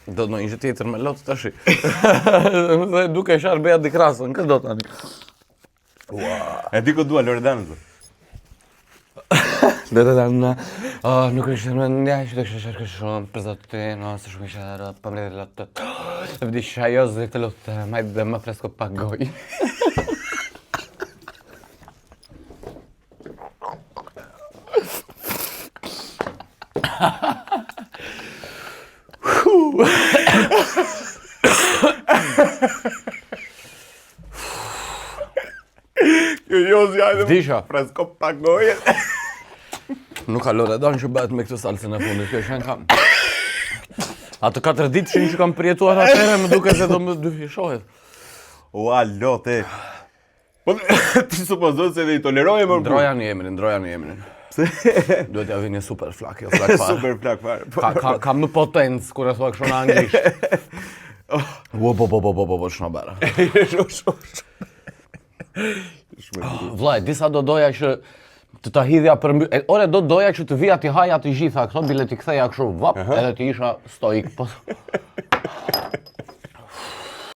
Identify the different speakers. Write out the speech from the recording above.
Speaker 1: Do të një tjetër me lot tash. Dhe duke Sharbeja di krasën, këtë do tani.
Speaker 2: E di ku dua Loredana.
Speaker 1: Loredana, nuk është më ndaj që të kështë shumë, për zotë të në së shumë ishë për më dhe lotë. Vdi shajoz dhe të lotë, majtë dhe më fresko pagoj.
Speaker 2: Jo, zjajnë
Speaker 1: Vdisha.
Speaker 2: fresko pagoje.
Speaker 1: Nuk ka Loredan që bëhet me këtë salsën e fundit, kjo shen kam. Atë 4 ditë që kam përjetuar atëherë, më duke se do më dyfishohet.
Speaker 2: Ua, lote. Po, ti supozoj se dhe i toleroj e më
Speaker 1: Ndroja në emrin. Duhet ja vini super flak, jo flak fare.
Speaker 2: Super flak fare.
Speaker 1: Ka më potencë kur e thua kështu në anglisht. Bo, shnobara. Vllai, disa do doja që të ta hidhja për mbyllje. Ore do doja që të vija ti haja të gjitha këto bile ti ktheja kështu vap, edhe ti isha stoik. Po